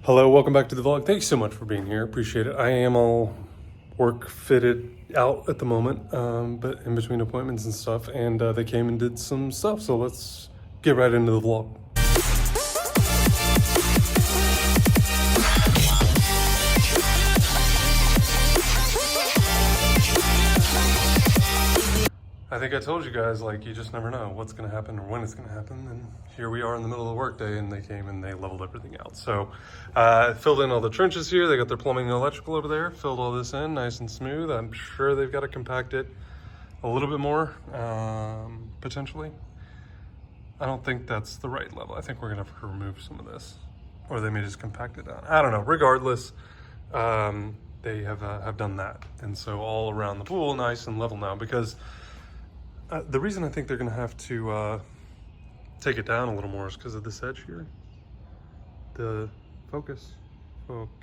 Hello, welcome back to the vlog. Thank you so much for being here. Appreciate it. I am all work fitted out at the moment, but in between appointments and stuff, and they came and did some stuff. So let's get right into the vlog. I think I told you guys, like, you just never know what's going to happen or when it's going to happen. And here we are in the middle of the workday, and they came and they leveled everything out. So filled in all the trenches here. They got their plumbing and electrical over there. Filled all this in nice and smooth. I'm sure they've got to compact it a little bit more, potentially. I don't think that's the right level. I think we're going to have to remove some of this. Or they may just compact it down. I don't know. Regardless, they have done that. And so all around the pool, nice and level now, because the reason I think they're going to have to take it down a little more is because of this edge here. The focus. Okay.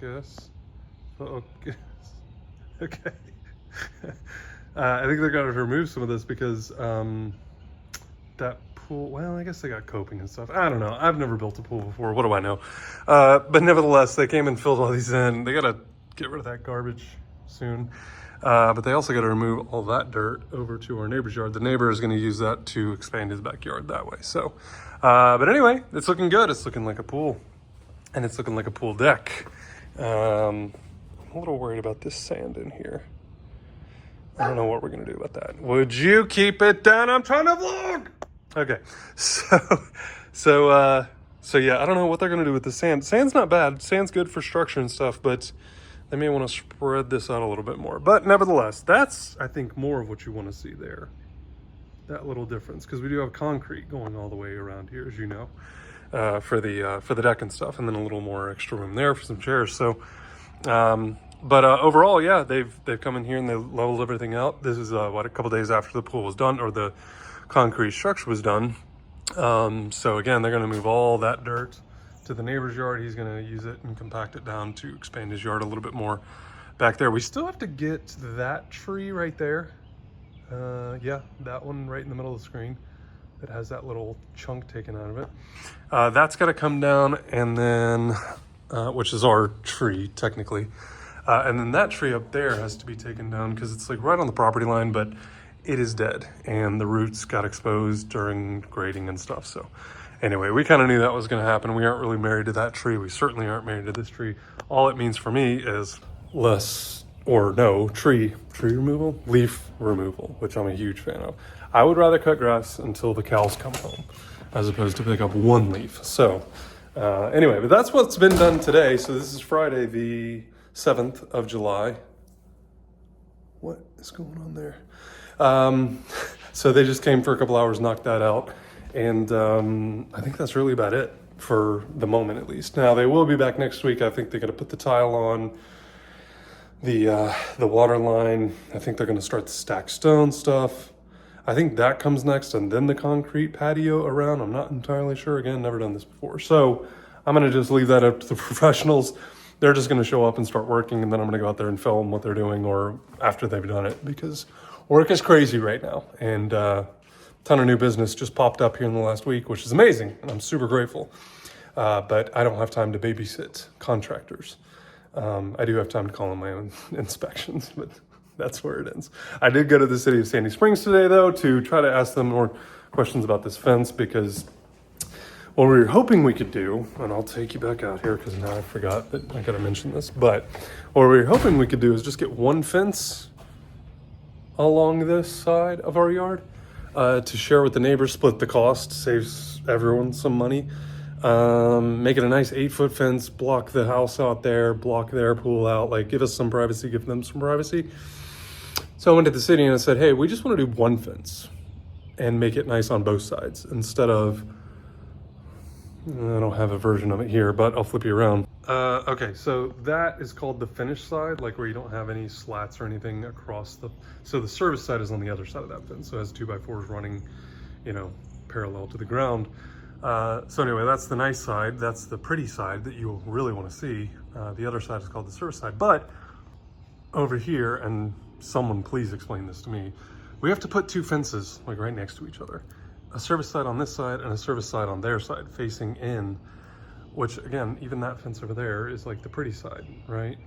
I think they're going to remove some of this because that pool, well, I guess they got coping and stuff. I don't know. I've never built a pool before. What do I know? But nevertheless, they came and filled all these in. They got to get rid of that garbage soon. But they also got to remove all that dirt over to our neighbor's yard. The neighbor is going to use that to expand his backyard that way. So, but anyway, it's looking good. It's looking like a pool, and it's looking like a pool deck. I'm a little worried about this sand in here. I don't know what we're going to do about that. Would you keep it down? I'm trying to vlog. Okay. So yeah, I don't know what they're going to do with the sand. Sand's not bad. Sand's good for structure and stuff, but they may want to spread this out a little bit more. But nevertheless, that's, I think, more of what you want to see there. That little difference, because we do have concrete going all the way around here, as you know, for the deck and stuff, and then a little more extra room there for some chairs. So, but overall, yeah, they've come in here and they leveled everything out. This is a couple days after the pool was done, or the concrete structure was done. So again, they're going to move all that dirt to the neighbor's yard. He's going to use it and compact it down to expand his yard a little bit more back there. We still have to get that tree right there. Yeah, that one right in the middle of the screen that has that little chunk taken out of it. That's got to come down, and then, which is our tree technically. And then that tree up there has to be taken down because it's like right on the property line, but it is dead and the roots got exposed during grading and stuff. So anyway, we kind of knew that was going to happen. We aren't really married to that tree. We certainly aren't married to this tree. All it means for me is less or no tree removal, leaf removal, which I'm a huge fan of. I would rather cut grass until the cows come home as opposed to pick up one leaf. So anyway, but that's what's been done today. So this is Friday, the 7th of July. What is going on there? So they just came for a couple hours, knocked that out. And I think that's really about it for the moment, at least. Now, they will be back next week. I think they're going to put the tile on the water line. I think they're going to start the stacked stone stuff. I think that comes next, and then the concrete patio around. I'm not entirely sure. Again, never done this before. So I'm going to just leave that up to the professionals. They're just going to show up and start working, and then I'm going to go out there and film what they're doing or after they've done it, because work is crazy right now. And ton of new business just popped up here in the last week, which is amazing, and I'm super grateful. But I don't have time to babysit contractors. I do have time to call in my own inspections, but that's where it ends. I did go to the city of Sandy Springs today, though, to try to ask them more questions about this fence, because what we were hoping we could do, and I'll take you back out here because now I forgot that I got to mention this, but what we were hoping we could do is just get one fence along this side of our yard, to share with the neighbors, split the cost, saves everyone some money. Make it a nice 8-foot fence, block the house out there, block their pool out, like give us some privacy, give them some privacy. So I went to the city and I said, hey, we just want to do one fence and make it nice on both sides instead of, I don't have a version of it here, but I'll flip you around. Okay, so that is called the finished side, like where you don't have any slats or anything across so the service side is on the other side of that fence. So it has 2x4s running, parallel to the ground. So anyway, that's the nice side. That's the pretty side that you really want to see. The other side is called the service side. But over here, and someone please explain this to me, we have to put two fences like right next to each other. A service side on this side and a service side on their side facing in. which again, even that fence over there is like the pretty side, right?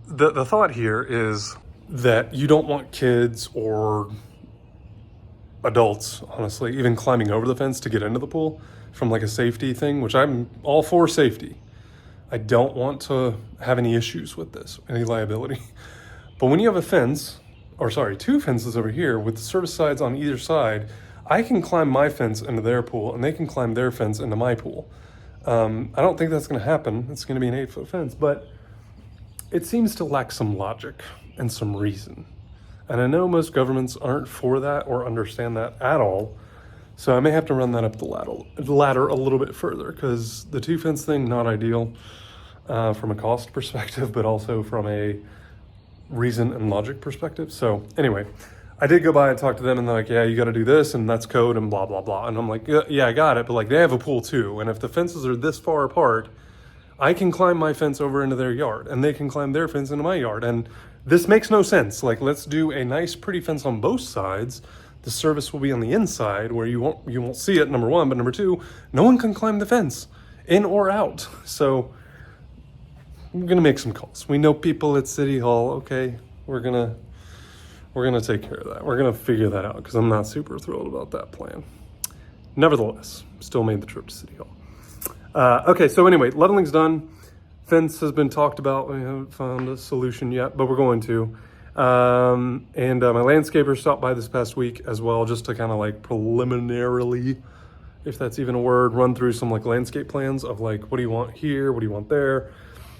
The thought here is that you don't want kids or adults, honestly, even climbing over the fence to get into the pool from like a safety thing, which I'm all for safety. I don't want to have any issues with this, any liability. But when you have a fence, or sorry, two fences over here with the service sides on either side, I can climb my fence into their pool and they can climb their fence into my pool. I don't think that's gonna happen. It's gonna be an 8-foot fence, but it seems to lack some logic and some reason. And I know most governments aren't for that or understand that at all. So I may have to run that up the ladder a little bit further, because the two fence thing, not ideal from a cost perspective, but also from a reason and logic perspective. So anyway, I did go by and talk to them and they're like, yeah, you got to do this and that's code and blah, blah, blah. And I'm like, yeah, I got it. But like they have a pool too. And if the fences are this far apart, I can climb my fence over into their yard and they can climb their fence into my yard. And this makes no sense. Like, let's do a nice, pretty fence on both sides. The service will be on the inside where you won't see it, number one, but number two, no one can climb the fence in or out. So I'm gonna make some calls. We know people at City Hall. Okay, we're gonna take care of that. We're gonna figure that out because I'm not super thrilled about that plan. Nevertheless, still made the trip to City Hall. Okay, so anyway, leveling's done. Fence has been talked about. We haven't found a solution yet, but we're going to. And my landscaper stopped by this past week as well, just to kind of like preliminarily, if that's even a word, run through some like landscape plans of like, what do you want here? What do you want there?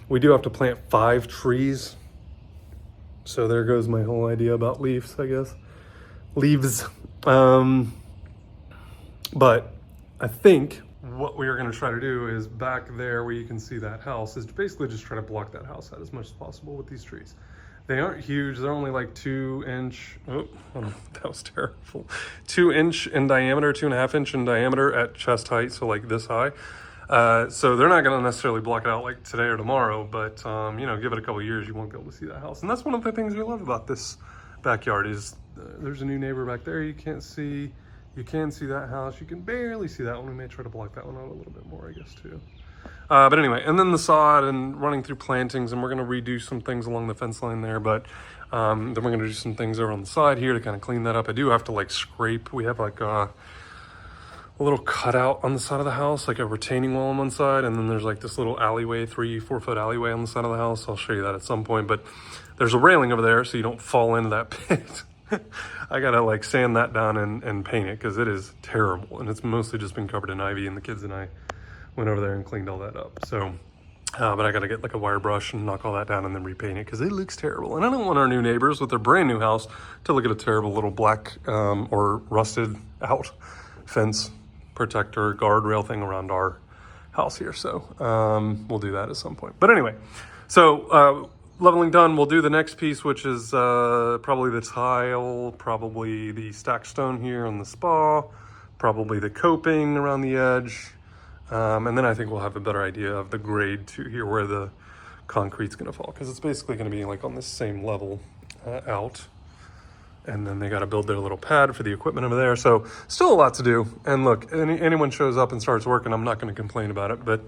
We do have to plant 5 trees. So there goes my whole idea about leaves, I guess. Leaves. But I think what we are going to try to do is back there where you can see that house is basically just try to block that house out as much as possible with these trees. They aren't huge. They're only like 2-inch. Oh, that was terrible. 2-inch in diameter, 2.5-inch in diameter at chest height. So like this high. So they're not going to necessarily block it out like today or tomorrow, but you know, give it a couple of years, you won't be able to see that house. And that's one of the things we love about this backyard is there's a new neighbor back there you can't see. You can see that house. You can barely see that one. We may try to block that one out a little bit more, I guess, too. But anyway, and then the sod and running through plantings, and we're going to redo some things along the fence line there, but then we're going to do some things over on the side here to kind of clean that up. I do have to like scrape. We have like a little cutout on the side of the house, like a retaining wall on one side, and then there's like this little alleyway, 3-4 foot alleyway on the side of the house. I'll show you that at some point, but there's a railing over there so you don't fall into that pit. I gotta like sand that down and paint it because it is terrible, and it's mostly just been covered in ivy, and the kids and I went over there and cleaned all that up. So but I gotta get like a wire brush and knock all that down and then repaint it because it looks terrible, and I don't want our new neighbors with their brand new house to look at a terrible little black or rusted out fence protector guardrail thing around our house here. So we'll do that at some point. But anyway, so leveling done, we'll do the next piece, which is probably the tile, probably the stack stone here on the spa, probably the coping around the edge. And then I think we'll have a better idea of the grade too here, where the concrete's gonna fall, because it's basically gonna be like on this same level out. And then they got to build their little pad for the equipment over there. So still a lot to do. And look, anyone shows up and starts working, I'm not going to complain about it, but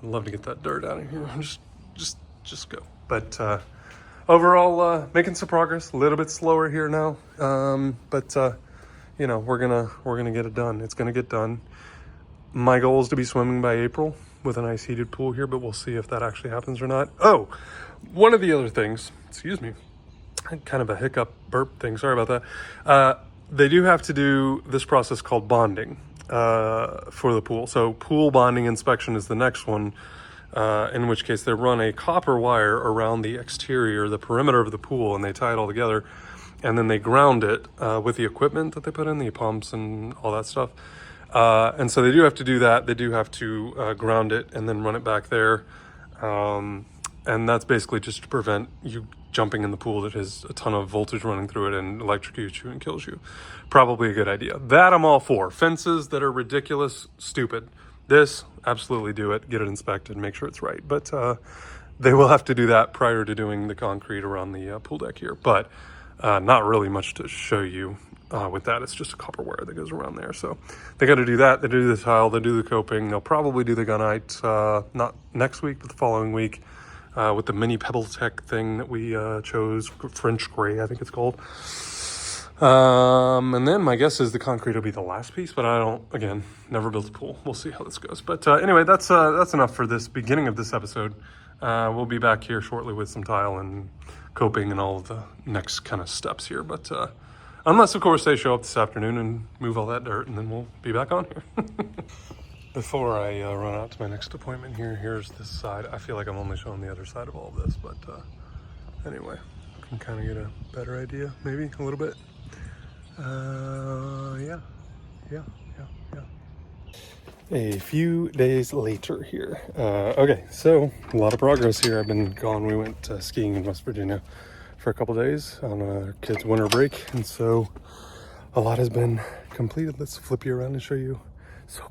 I'd love to get that dirt out of here. Just go. But overall, making some progress. A little bit slower here now, but you know, we're gonna get it done. It's gonna get done. My goal is to be swimming by April with a nice heated pool here, but we'll see if that actually happens or not. Oh, one of the other things. Excuse me. Kind of a hiccup burp thing. Sorry about that. They do have to do this process called bonding for the pool. So pool bonding inspection is the next one, in which case they run a copper wire around the exterior, the perimeter of the pool, and they tie it all together. And then they ground it with the equipment that they put in, the pumps and all that stuff. And so they do have to do that. They do have to ground it and then run it back there. And that's basically just to prevent you jumping in the pool that has a ton of voltage running through it and electrocutes you and kills you. Probably a good idea. That I'm all for. Fences that are ridiculous, stupid. This, absolutely do it. Get it inspected, make sure it's right. But they will have to do that prior to doing the concrete around the pool deck here. But not really much to show you. with that, it's just a copper wire that goes around there. So they got to do that. They do the tile, they do the coping. They'll probably do the gunite, not next week, but the following week, with the mini Pebble Tech thing that we chose, French gray, I think it's called. And then my guess is the concrete will be the last piece, but I don't, again, never built a pool. We'll see how this goes. But anyway, that's enough for this beginning of this episode. We'll be back here shortly with some tile and coping and all of the next kind of steps here. But unless, of course, they show up this afternoon and move all that dirt, and then we'll be back on here. Before I run out to my next appointment here, here's this side. I feel like I'm only showing the other side of all of this, but anyway, can kind of get a better idea, maybe a little bit. Yeah. A few days later here. Okay, so a lot of progress here. I've been gone. We went skiing in West Virginia for a couple days on our kids' winter break, and so a lot has been completed. Let's flip you around and show you. So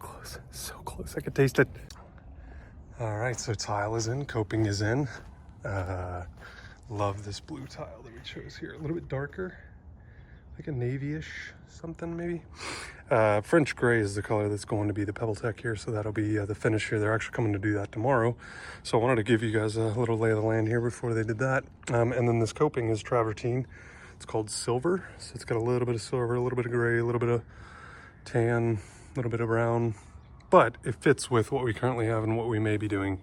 close. I could taste it. All right, so tile is in, coping is in. Love this blue tile that we chose here. A little bit darker, like a navy-ish something maybe. French gray is the color that's going to be the Pebble Tech here, so that'll be the finish here. They're actually coming to do that tomorrow, so I wanted to give you guys a little lay of the land here before they did that. And then this coping is travertine. It's called silver, so it's got a little bit of silver, a little bit of gray, a little bit of tan, a little bit of brown, but it fits with what we currently have and what we may be doing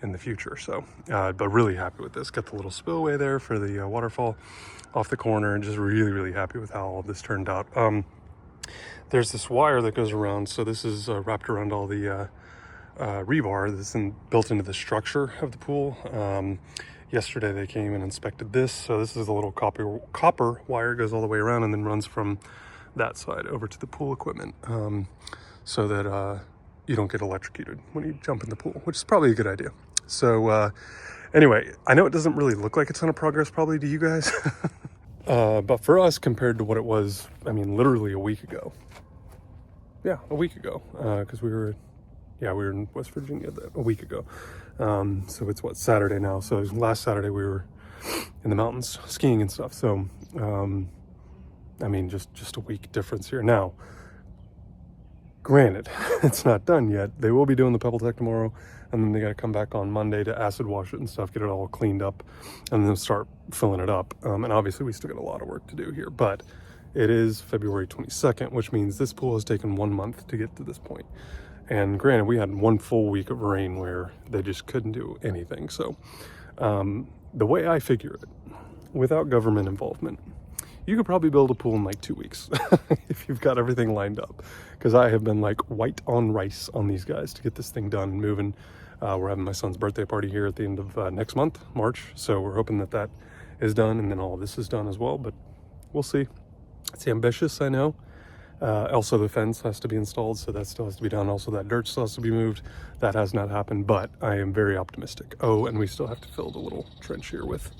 in the future. So but really happy with this. Got the little spillway there for the waterfall off the corner, and just really happy with how all of this turned out. There's this wire that goes around, so this is wrapped around all the rebar that's built into the structure of the pool. Yesterday they came and inspected this, so this is a little copper wire, goes all the way around and then runs from that side over to the pool equipment, so that you don't get electrocuted when you jump in the pool, which is probably a good idea. So anyway, I know it doesn't really look like a ton of progress probably to you guys, but for us, compared to what it was, I mean, literally a week ago. Yeah, a week ago, because we were in West Virginia a week ago. So it's what, Saturday now. So last Saturday we were in the mountains skiing and stuff. So, I mean, just a week difference here. Now, granted, it's not done yet. They will be doing the Pebble Tech tomorrow, and then they got to come back on Monday to acid wash it and stuff, get it all cleaned up, and then start filling it up. And obviously we still got a lot of work to do here, but it is February 22nd, which means this pool has taken 1 month to get to this point. And granted, we had 1 full week of rain where they just couldn't do anything. So the way I figure it, without government involvement, you could probably build a pool in like 2 weeks if you've got everything lined up. Because I have been like white on rice on these guys to get this thing done and moving. We're having my son's birthday party here at the end of next month, March. So we're hoping that that is done, and then all this is done as well, but we'll see. It's ambitious, I know. Also, the fence has to be installed, so that still has to be done. Also, that dirt still has to be moved. That has not happened, but I am very optimistic. Oh, and we still have to fill the little trench here with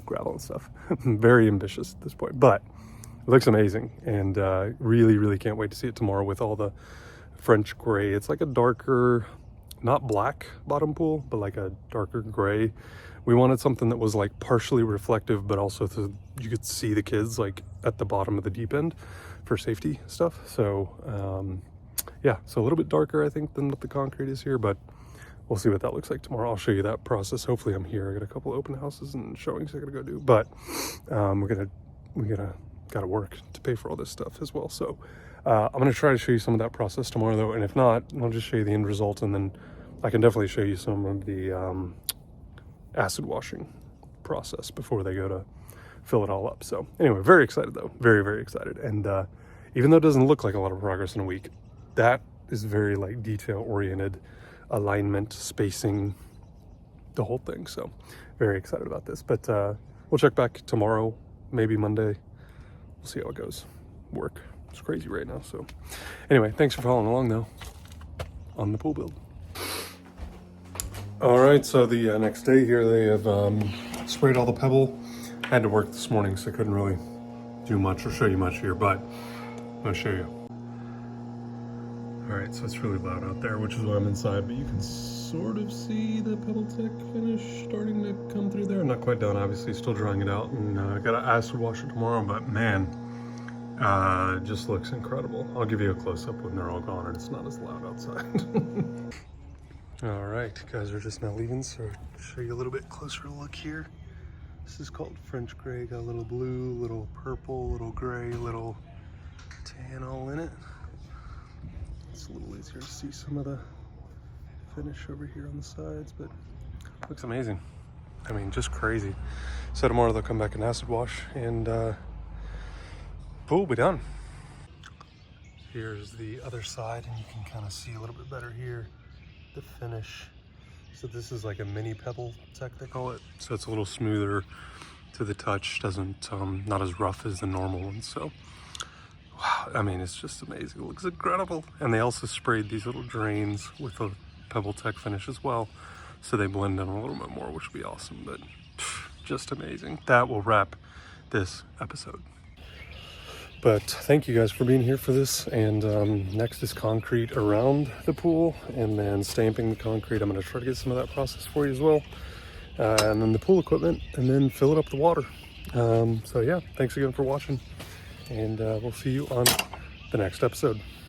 gravel and stuff. Very ambitious at this point, but it looks amazing, and really can't wait to see it tomorrow with all the French gray. It's like a darker, not black bottom pool, but like a darker gray. We wanted something that was like partially reflective, but also you could see the kids like at the bottom of the deep end for safety stuff. So yeah, so a little bit darker, I think, than what the concrete is here, but we'll see what that looks like tomorrow. I'll show you that process. Hopefully I'm here. I got a couple open houses and showings I gotta go do, but we gotta work to pay for all this stuff as well. So I'm gonna try to show you some of that process tomorrow though, and if not, I'll just show you the end result, and then I can definitely show you some of the acid washing process before they go to fill it all up. So anyway, very excited though, very excited. And even though it doesn't look like a lot of progress in a week, that is very like detail oriented, alignment, spacing, the whole thing. So very excited about this, but we'll check back tomorrow, maybe Monday. We'll see how it goes. Work, it's crazy right now. So anyway, thanks for following along though on the pool build. All right, so the next day here, they have sprayed all the Pebble. I had to work this morning, so I couldn't really do much or show you much here, but I'm gonna show you. All right, so it's really loud out there, which is why I'm inside, but you can sort of see the Pebble Tech finish starting to come through there. Not quite done, obviously, still drying it out, and I gotta acid wash it tomorrow, but man, It just looks incredible. I'll give you a close-up when they're all gone and it's not as loud outside. All right, guys are just now leaving, so I'll show you a little bit closer look here. This is called French gray. Got a little blue, little purple, little gray, little tan all in it. It's a little easier to see some of the finish over here on the sides, but looks amazing. I mean, just crazy. So tomorrow they'll come back and acid wash, and pool will be done. Here's the other side, and you can kind of see a little bit better here the finish. So this is like a mini Pebble tech, they call it. So it's a little smoother to the touch, doesn't not as rough as the normal one. So wow, I mean, it's just amazing. It looks incredible. And they also sprayed these little drains with a Pebble tech finish as well, so they blend in a little bit more, which would be awesome. But just amazing. That will wrap this episode. But thank you guys for being here for this. And next is concrete around the pool, and then stamping the concrete. I'm going to try to get some of that process for you as well. And then the pool equipment, and then fill it up with water. So yeah, thanks again for watching, and we'll see you on the next episode.